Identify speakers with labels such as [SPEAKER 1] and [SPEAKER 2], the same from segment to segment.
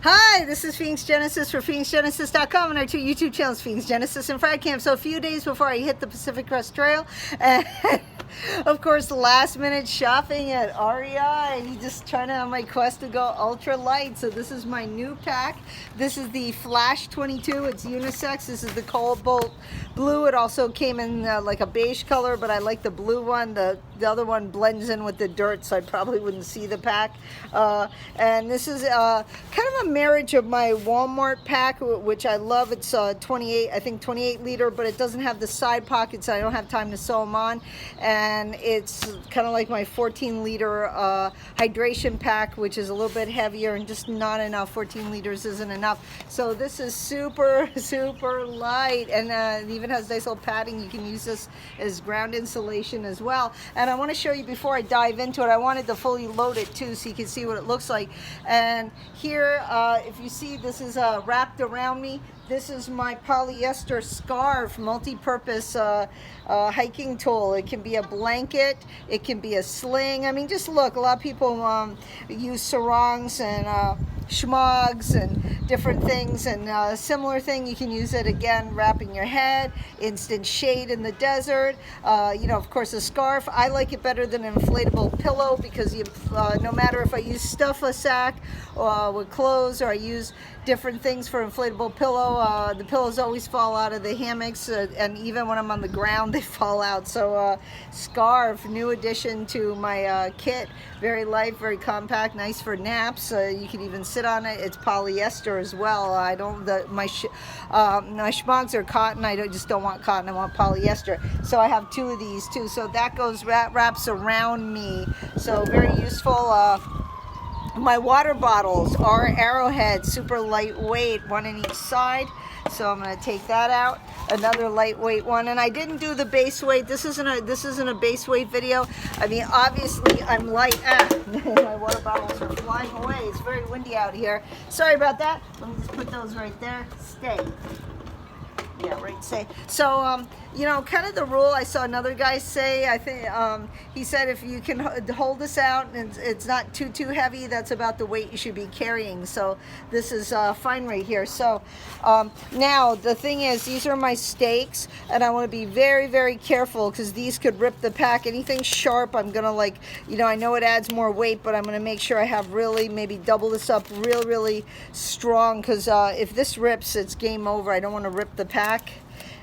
[SPEAKER 1] Hi, this is Phoenix Genesis for PhoenixGenesis.com and our two YouTube channels, Phoenix Genesis and Friday Camp. So a few days before I hit the Pacific Crest Trail, and of course, last minute shopping at REI. Just trying to on my quest to go ultralight. So this is my new pack. This is the Flash 22. It's unisex. This is the Cobalt Blue. It also came in like a beige color, but I like the blue one. The other one blends in with the dirt, so I probably wouldn't see the pack. And this is kind of a marriage of my Walmart pack, which I love. It's 28 liter, but it doesn't have the side pockets. I don't have time to sew them on. And it's kind of like my 14 liter hydration pack, which is a little bit heavier and just not enough. 14 liters isn't enough. So this is super light, and it even has nice little padding. You can use this as ground insulation as well. And I want to show you, before I dive into it, I wanted to fully load it too, so you can see what it looks like. And here, if you see, this is wrapped around me. This is my polyester scarf, multi-purpose hiking tool. It can be a blanket, it can be a sling. I mean, just look, a lot of people use sarongs and schmogs and different things, and similar thing, you can use it again wrapping your head, instant shade in the desert. You know, of course, a scarf, I like it better than an inflatable pillow, because you, no matter if I use stuff a sack with clothes, or I use different things for inflatable pillow, the pillows always fall out of the hammocks, and even when I'm on the ground they fall out. So scarf, new addition to my kit. Very light, very compact, nice for naps. You can even sit on it. It's polyester as well. I don't, my schmogs are cotton. I just don't want cotton, I want polyester. So I have two of these too. So that goes, wraps around me. So very useful. My water bottles are Arrowhead, super lightweight, one in each side. So I'm going to take that out. Another lightweight one, and I didn't do the base weight. This isn't a base weight video. I mean, obviously I'm light. My water bottles are flying away. It's very windy out here. Sorry about that. Let me just put those right there. Stay. Yeah, right, say. So, you know, kind of the rule I saw another guy say, I think, he said if you can hold this out and it's not too heavy, that's about the weight you should be carrying. So this is fine right here. So now the thing is, these are my stakes, and I want to be very careful, because these could rip the pack. Anything sharp, I'm gonna, like, you know, I know it adds more weight, but I'm gonna make sure I have really maybe double this up really strong, because if this rips, it's game over. I don't want to rip the pack.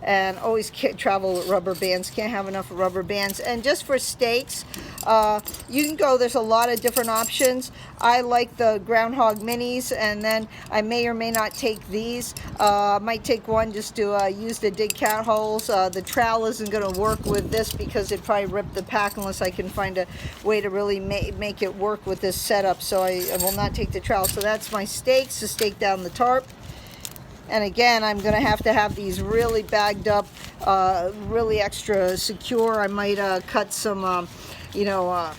[SPEAKER 1] And always travel with rubber bands. Can't have enough rubber bands. And just for stakes, you can go, there's a lot of different options. I like the Groundhog Minis, and then I may or may not take these. I might take one just to use to dig cat holes. The trowel isn't going to work with this, because it'd probably rip the pack unless I can find a way to really make it work with this setup. So I will not take the trowel. So that's my stakes to stake down the tarp. And again, I'm going to have these really bagged up, really extra secure. I might cut some, you know,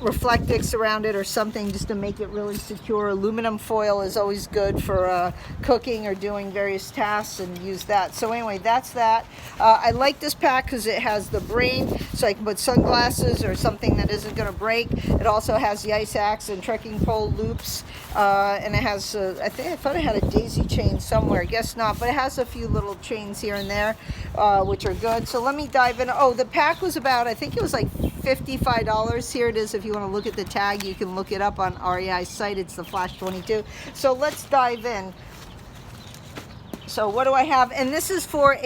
[SPEAKER 1] Reflectix around it or something, just to make it really secure. Aluminum foil is always good for cooking or doing various tasks, and use that. So anyway, that's that. I like this pack because it has the brain, so I can put sunglasses or something that isn't going to break. It also has the ice axe and trekking pole loops, and it has, I thought it had a daisy chain somewhere. I guess not, but it has a few little chains here and there, which are good. So let me dive in. Oh, the pack was about, I think it was like $55. Here it is. If you want to look at the tag, you can look it up on REI's site. It's the Flash 22. So let's dive in. So what do I have? And this is for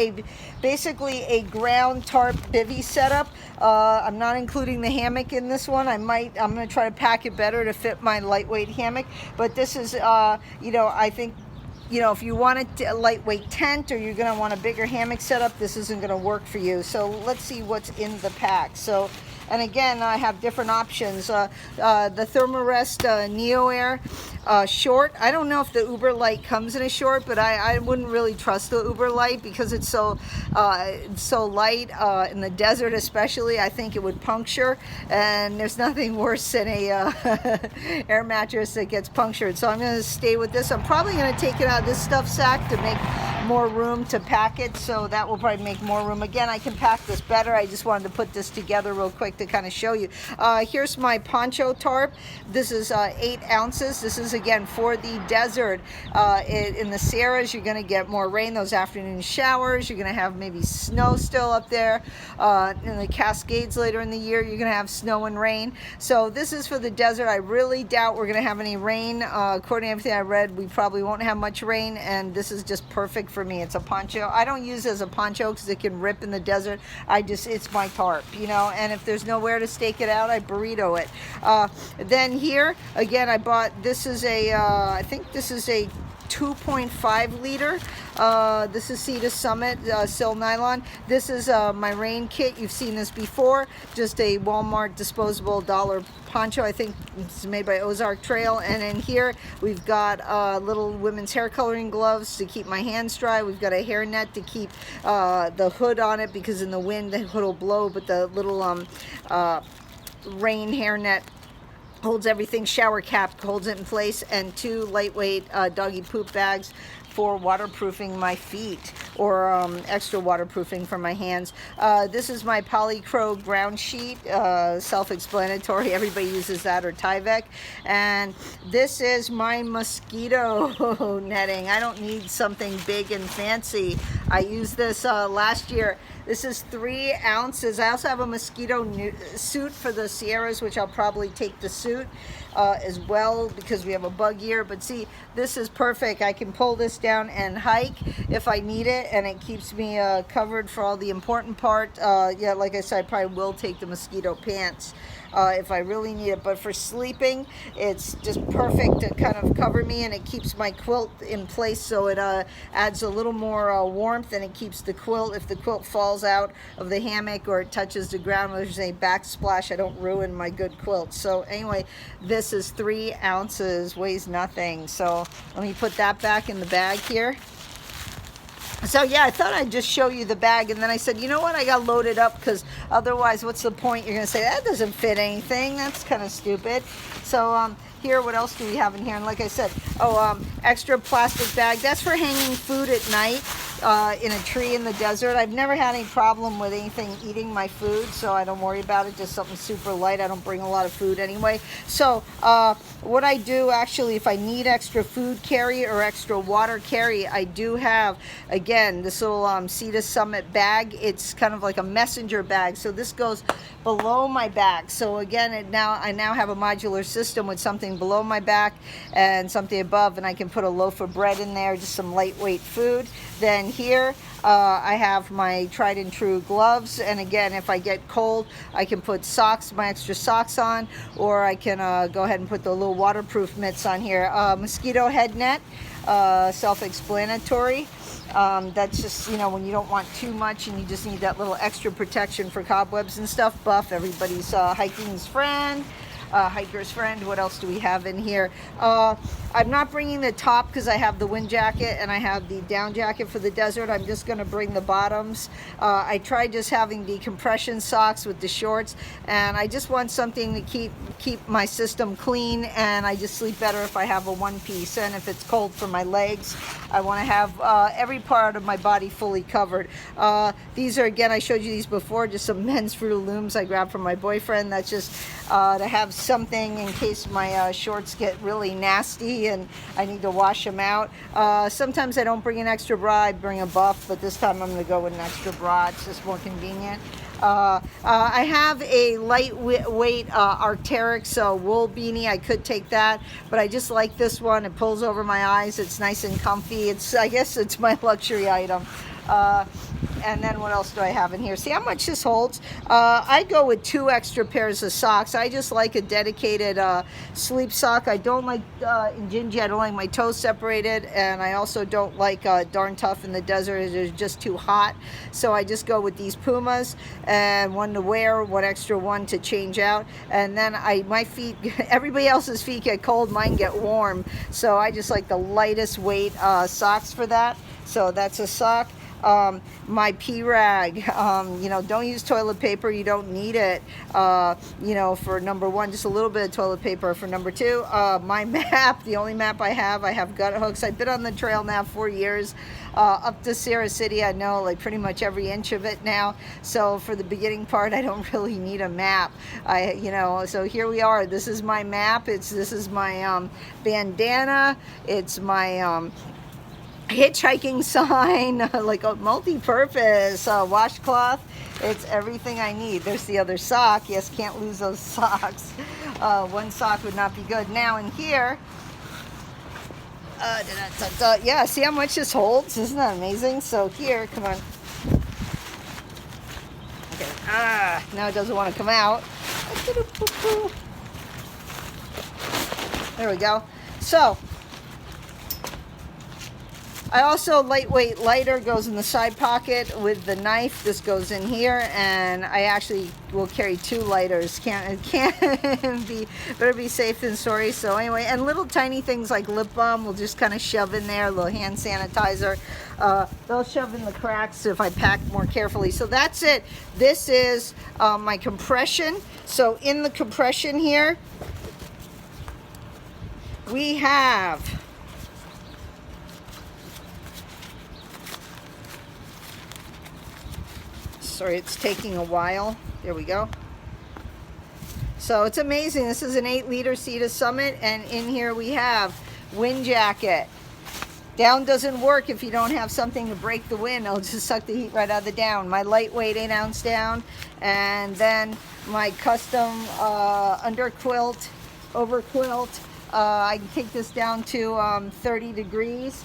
[SPEAKER 1] basically a ground tarp bivvy setup. I'm not including the hammock in this one. I'm going to try to pack it better to fit my lightweight hammock. But this is, you know, I think, you know, if you want a lightweight tent, or you're going to want a bigger hammock setup, this isn't going to work for you. So let's see what's in the pack. So, and again, I have different options. The Thermarest Neo Air short. I don't know if the Ultralight comes in a short, but I wouldn't really trust the Ultralight, because it's so light in the desert, especially. I think it would puncture, and there's nothing worse than a air mattress that gets punctured. So I'm going to stay with this. I'm probably going to take it out of this stuff sack to make more room to pack it, so that will probably make more room. Again, I can pack this better. I just wanted to put this together real quick to kind of show you. Here's my poncho tarp. This is 8 ounces. This is again for the desert. In the Sierras, you're going to get more rain, those afternoon showers. You're going to have maybe snow still up there. In the Cascades later in the year, you're going to have snow and rain. So this is for the desert. I really doubt we're going to have any rain. According to everything I read, we probably won't have much rain, and this is just perfect for me. It's a poncho. I don't use it as a poncho because it can rip in the desert. It's my tarp, you know, and if there's nowhere to stake it out, I burrito it. Then here, again, I bought, this is a, I think this is a 2.5 liter. This is Cedar Summit Sil Nylon. This is my rain kit. You've seen this before. Just a Walmart disposable dollar poncho. I think it's made by Ozark Trail. And in here we've got little women's hair coloring gloves to keep my hands dry. We've got a hair net to keep the hood on it, because in the wind the hood will blow, but the little rain hair net holds everything. Shower cap holds it in place, and 2 lightweight doggy poop bags for waterproofing my feet, or extra waterproofing for my hands. This is my Polycro ground sheet, self-explanatory. Everybody uses that, or Tyvek. And this is my mosquito netting. I don't need something big and fancy. I used this last year. This is 3 ounces. I also have a mosquito suit for the Sierras, which I'll probably take the suit as well, because we have a bug here. But see, this is perfect. I can pull this down and hike if I need it, and it keeps me covered for all the important part. Yeah, like I said, I probably will take the mosquito pants if I really need it, but for sleeping it's just perfect to kind of cover me, and it keeps my quilt in place, so it adds a little more warmth, and it keeps the quilt, if the quilt falls out of the hammock or it touches the ground, there's a backsplash, I don't ruin my good quilt. So anyway, this is 3 ounces, weighs nothing. So let me put that back in the bag here. So yeah, I thought I'd just show you the bag, and then I said, you know what, I got loaded up, because otherwise what's the point? You're gonna say that doesn't fit anything, that's kind of stupid. So here, what else do we have in here? And like I said, extra plastic bag. That's for hanging food at night in a tree in the desert. I've never had any problem with anything eating my food, so I don't worry about it. Just something super light. I don't bring a lot of food anyway. So what I do, actually, if I need extra food carry or extra water carry, I do have, again, this little Cedar Summit bag. It's kind of like a messenger bag. So this goes below my back. So again, I now have a modular system with something below my back and something above, and I can put a loaf of bread in there, just some lightweight food. Then here I have my tried and true gloves, and again, if I get cold, I can put socks, my extra socks on, or I can go ahead and put the little waterproof mitts on here. Mosquito head net, self-explanatory. That's just, you know, when you don't want too much and you just need that little extra protection for cobwebs and stuff. Buff, everybody's hiking's friend. Hiker's friend. What else do we have in here? I'm not bringing the top because I have the wind jacket and I have the down jacket for the desert. I'm just going to bring the bottoms. I tried just having the compression socks with the shorts, and I just want something to keep my system clean, and I just sleep better if I have a one piece. And if it's cold for my legs, I want to have every part of my body fully covered. These are, again, I showed you these before, just some men's Fruit Looms I grabbed from my boyfriend. That's just to have something in case my shorts get really nasty and I need to wash them out. Sometimes I don't bring an extra bra, I bring a buff, but this time I'm going to go with an extra bra. It's just more convenient. I have a lightweight Arc'teryx wool beanie. I could take that, but I just like this one. It pulls over my eyes. It's nice and comfy. I guess it's my luxury item. And then what else do I have in here? See how much this holds? I go with 2 extra pairs of socks. I just like a dedicated sleep sock. I don't like, in Gingy, I don't like my toes separated, and I also don't like Darn Tough in the desert. It's just too hot. So I just go with these Pumas, and one to wear, one extra one to change out. And then my feet, everybody else's feet get cold, mine get warm. So I just like the lightest weight socks for that. So that's a sock. My P-rag, you know, don't use toilet paper, you don't need it, you know, for number one, just a little bit of toilet paper. For number two, my map, the only map I have gut hooks. I've been on the trail now 4 years, up to Sierra City. I know like pretty much every inch of it now, so for the beginning part I don't really need a map. You know, so here we are. This is my map. This is my bandana. It's my hitchhiking sign, like a multi-purpose washcloth. It's everything I need. There's the other sock. Yes, can't lose those socks. One sock would not be good. Now in here, yeah, see how much this holds? Isn't that amazing? So here, come on. Okay, now it doesn't want to come out. There we go. So, I also, lightweight lighter goes in the side pocket with the knife. This goes in here, and I actually will carry 2 lighters. Can't be, better be safe than sorry. So anyway, and little tiny things like lip balm will just kind of shove in there, a little hand sanitizer. They'll shove in the cracks if I pack more carefully. So that's it. This is my compression. So in the compression here, we have sorry, it's taking a while. There we go. So it's amazing. This is an 8-liter Cedar Summit, and in here we have wind jacket. Down doesn't work if you don't have something to break the wind. It'll just suck the heat right out of the down. My lightweight 8-ounce down, and then my custom under quilt, over quilt. I can take this down to 30 degrees.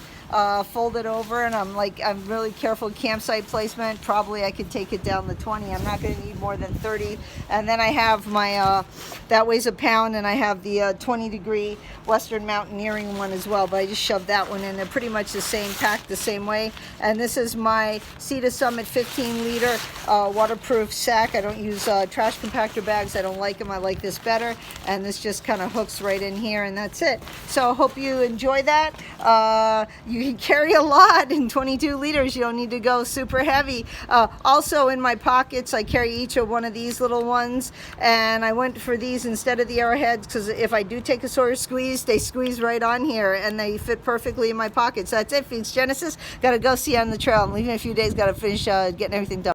[SPEAKER 1] Fold it over, and I'm really careful campsite placement. Probably I could take it down to 20. I'm not going to need more than 30. And then I have my that weighs a pound, and I have the 20-degree Western Mountaineering one as well, but I just shoved that one in. They're pretty much the same, packed the same way. And this is my Cedar Summit 15-liter waterproof sack. I don't use trash compactor bags. I don't like them. I like this better, and this just kind of hooks right in here, and that's it. So hope you enjoy that. You can carry a lot in 22 liters. You don't need to go super heavy. Also in my pockets, I carry each of one of these little ones, and I went for these instead of the arrowheads because if I do take a sort of squeeze, they squeeze right on here, and they fit perfectly in my pockets. So that's it, Phoenix Genesis. Gotta go see you on the trail. I'm leaving in a few days. Gotta finish getting everything done.